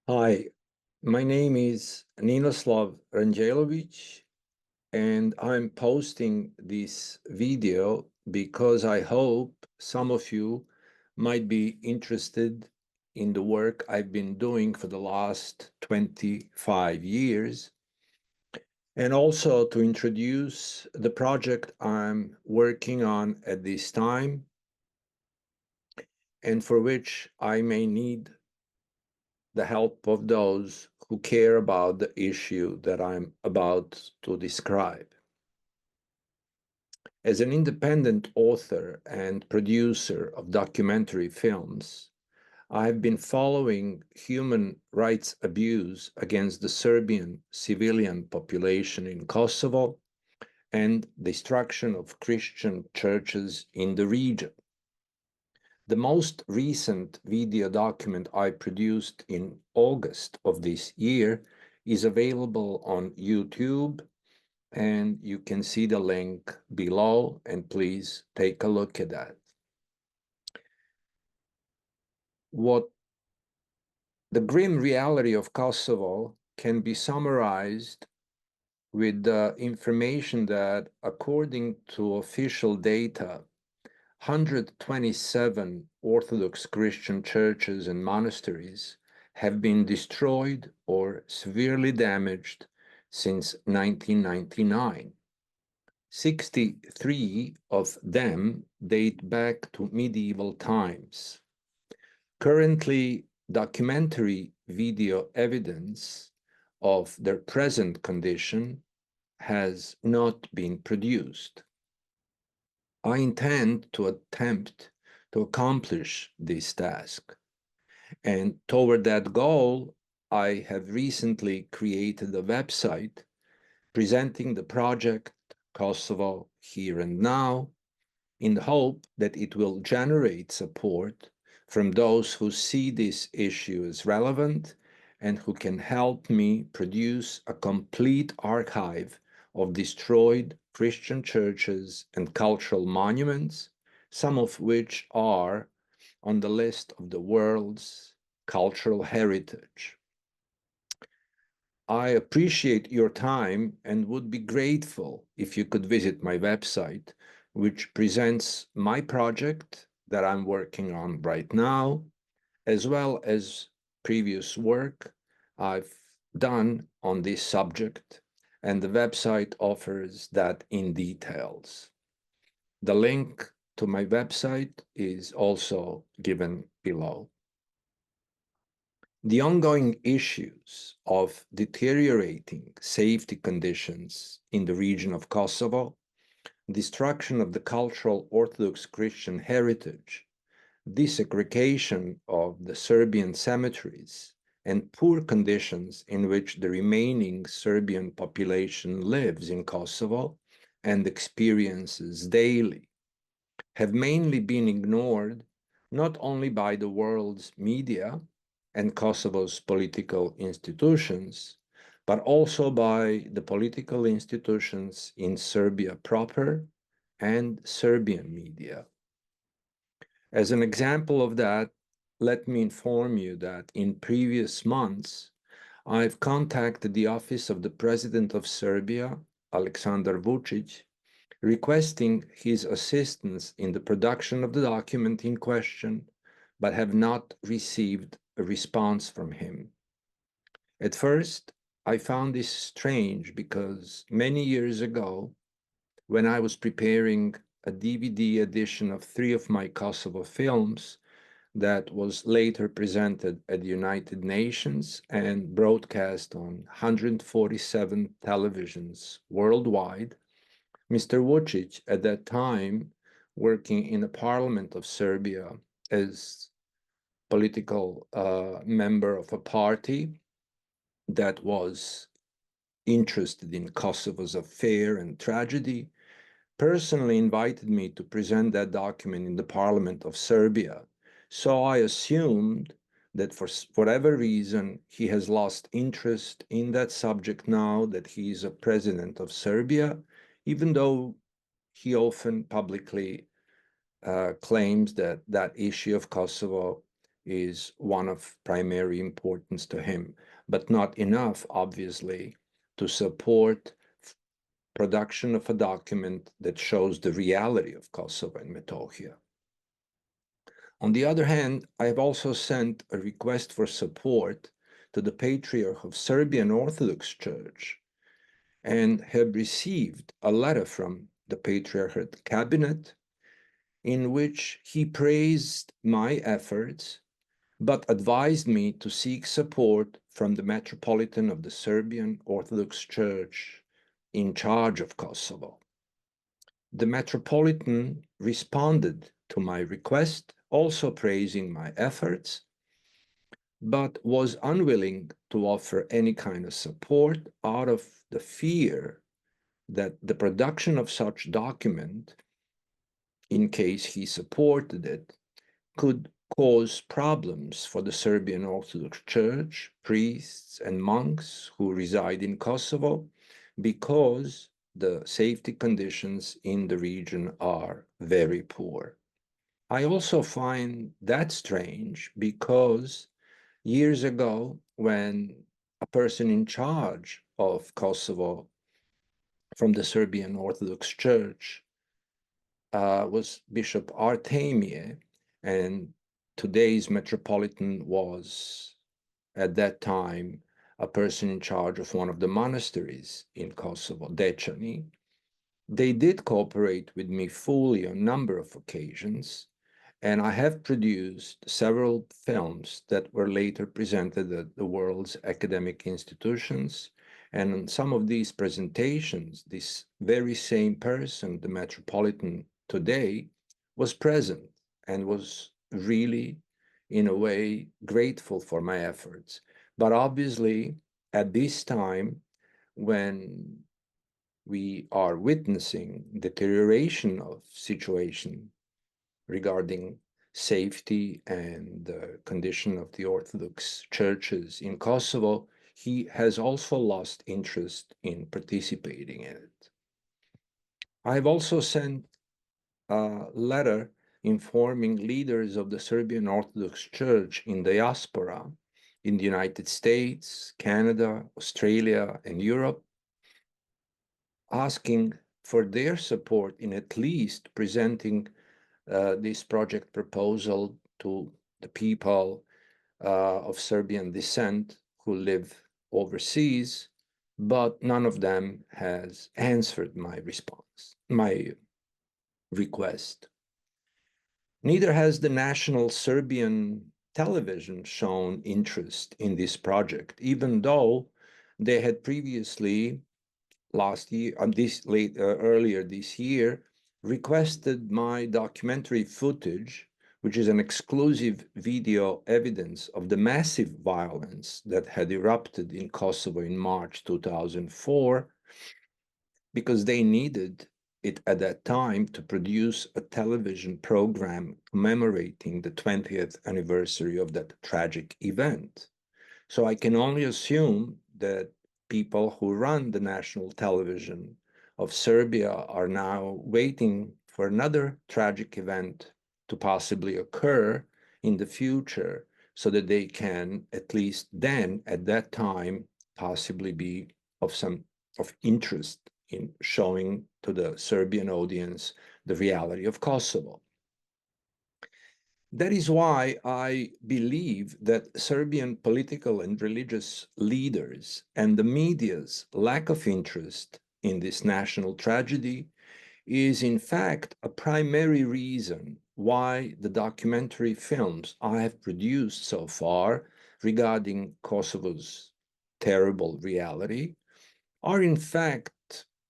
Hi, my name is Ninoslav Ranjelovic, and I'm posting this video because I hope some of you might be interested in the work I've been doing for the last 25 years, and also to introduce the project I'm working on at this time, and for which I may need the help of those who care about the issue that I'm about to describe. As an independent author and producer of documentary films, I've been following human rights abuse against the Serbian civilian population in Kosovo and destruction of Christian churches in the region. The most recent video document I produced in August of this year is available on YouTube, and you can see the link below, and please take a look at that. What the grim reality of Kosovo can be summarized with the information that, according to official data, 127 Orthodox Christian churches and monasteries have been destroyed or severely damaged since 1999. 63 of them date back to medieval times. Currently, documentary video evidence of their present condition has not been produced. I intend to attempt to accomplish this task. And toward that goal, I have recently created a website presenting the project Kosovo Here and Now, in the hope that it will generate support from those who see this issue as relevant and who can help me produce a complete archive of destroyed Christian churches and cultural monuments, some of which are on the list of the world's cultural heritage. I appreciate your time and would be grateful if you could visit my website, which presents my project that I'm working on right now, as well as previous work I've done on this subject, and the website offers that in details. The link to my website is also given below. The ongoing issues of deteriorating safety conditions in the region of Kosovo, destruction of the cultural Orthodox Christian heritage, desegregation of the Serbian cemeteries, and poor conditions in which the remaining Serbian population lives in Kosovo and experiences daily, have mainly been ignored not only by the world's media and Kosovo's political institutions, but also by the political institutions in Serbia proper and Serbian media. As an example of that, let me inform you that in previous months, I've contacted the office of the President of Serbia, Aleksandar Vucic, requesting his assistance in the production of the document in question, but have not received a response from him. At first, I found this strange because many years ago, when I was preparing a DVD edition of 3 of my Kosovo films that was later presented at the United Nations and broadcast on 147 televisions worldwide, Mr. Vucic, at that time working in the parliament of Serbia as political member of a party that was interested in Kosovo's affair and tragedy, personally invited me to present that document in the parliament of Serbia. So I assumed that for whatever reason, he has lost interest in that subject now that he is a president of Serbia, even though he often publicly claims that that issue of Kosovo is one of primary importance to him, but not enough, obviously, to support production of a document that shows the reality of Kosovo and Metohija. On the other hand, I have also sent a request for support to the Patriarch of Serbian Orthodox Church and have received a letter from the Patriarchate Cabinet in which he praised my efforts but advised me to seek support from the Metropolitan of the Serbian Orthodox Church in charge of Kosovo. The Metropolitan responded to my request, also praising my efforts, but was unwilling to offer any kind of support out of the fear that the production of such document, in case he supported it, could cause problems for the Serbian Orthodox Church, priests and monks who reside in Kosovo, because the safety conditions in the region are very poor. I also find that strange because years ago, when a person in charge of Kosovo from the Serbian Orthodox Church was Bishop Artemie, and today's Metropolitan was, at that time, a person in charge of one of the monasteries in Kosovo, Dečani. They did cooperate with me fully on a number of occasions, and I have produced several films that were later presented at the world's academic institutions. And in some of these presentations, this very same person, the Metropolitan today, was present and was really, in a way, grateful for my efforts. But obviously, at this time, when we are witnessing deterioration of situation regarding safety and the condition of the Orthodox churches in Kosovo, he has also lost interest in participating in it. I've also sent a letter informing leaders of the Serbian Orthodox Church in diaspora in the United States, Canada, Australia, and Europe, asking for their support in at least presenting this project proposal to the people of Serbian descent who live overseas, but none of them has answered my response, my request. Neither has the national Serbian television shown interest in this project, even though they had previously last year, earlier this year, requested my documentary footage, which is an exclusive video evidence of the massive violence that had erupted in Kosovo in March 2004, because they needed it at that time to produce a television program commemorating the 20th anniversary of that tragic event. So I can only assume that people who run the national television of Serbia are now waiting for another tragic event to possibly occur in the future so that they can at least then, at that time, possibly be of interest in showing to the Serbian audience the reality of Kosovo. That is why I believe that Serbian political and religious leaders and the media's lack of interest in this national tragedy is in fact a primary reason why the documentary films I have produced so far regarding Kosovo's terrible reality are in fact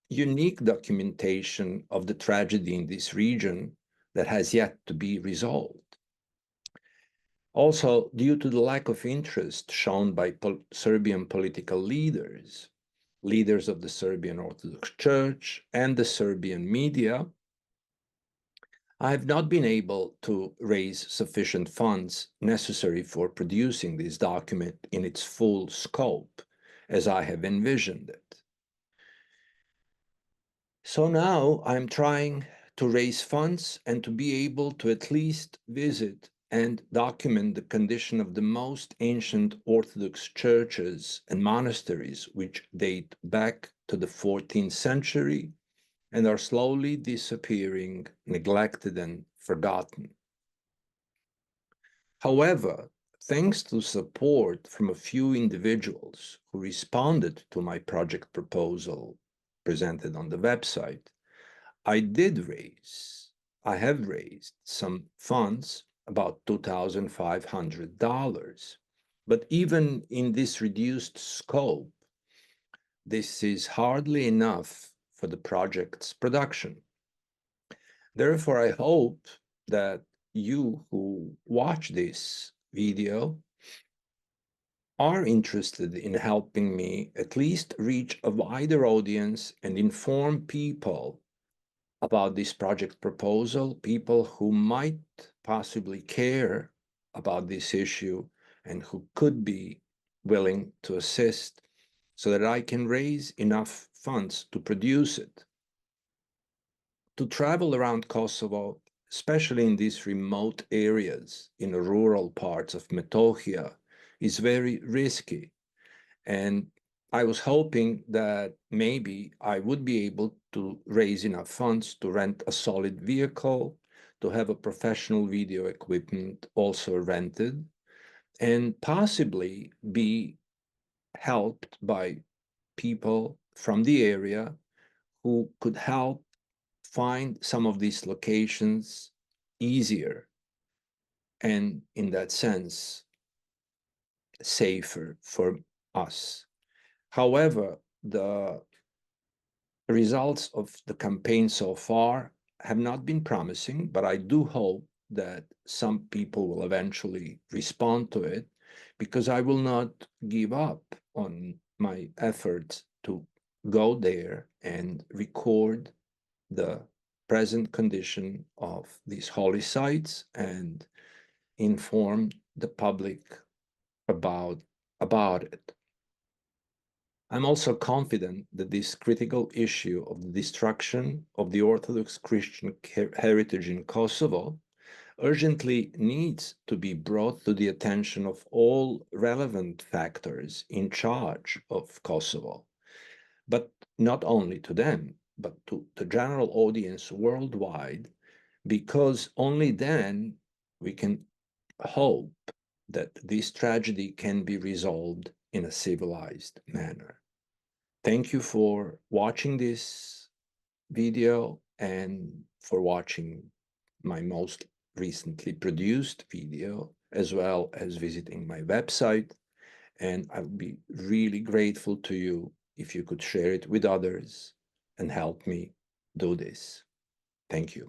unique documentation of the tragedy in this region that has yet to be resolved. Also, due to the lack of interest shown by Serbian political leaders, leaders of the Serbian Orthodox Church and the Serbian media, I have not been able to raise sufficient funds necessary for producing this document in its full scope, as I have envisioned it. So now I'm trying to raise funds and to be able to at least visit and document the condition of the most ancient Orthodox churches and monasteries, which date back to the 14th century and are slowly disappearing, neglected, and forgotten. However, thanks to support from a few individuals who responded to my project proposal presented on the website, I have raised some funds, about $2,500. But even in this reduced scope, this is hardly enough for the project's production. Therefore, I hope that you who watch this video are interested in helping me at least reach a wider audience and inform people about this project proposal, people who might possibly care about this issue and who could be willing to assist so that I can raise enough funds to produce it. To travel around Kosovo, especially in these remote areas in the rural parts of Metohija, is very risky. And I was hoping that maybe I would be able to raise enough funds to rent a solid vehicle, to have a professional video equipment also rented, and possibly be helped by people from the area who could help find some of these locations easier and, in that sense, safer for us. However, the results of the campaign so far have not been promising, but I do hope that some people will eventually respond to it, because I will not give up on my efforts to go there and record the present condition of these holy sites and inform the public about it. I'm also confident that this critical issue of the destruction of the Orthodox Christian heritage in Kosovo urgently needs to be brought to the attention of all relevant factors in charge of Kosovo, but not only to them, but to the general audience worldwide, because only then we can hope that this tragedy can be resolved in a civilized manner. Thank you for watching this video and for watching my most recently produced video, as well as visiting my website. And I would be really grateful to you if you could share it with others and help me do this. Thank you.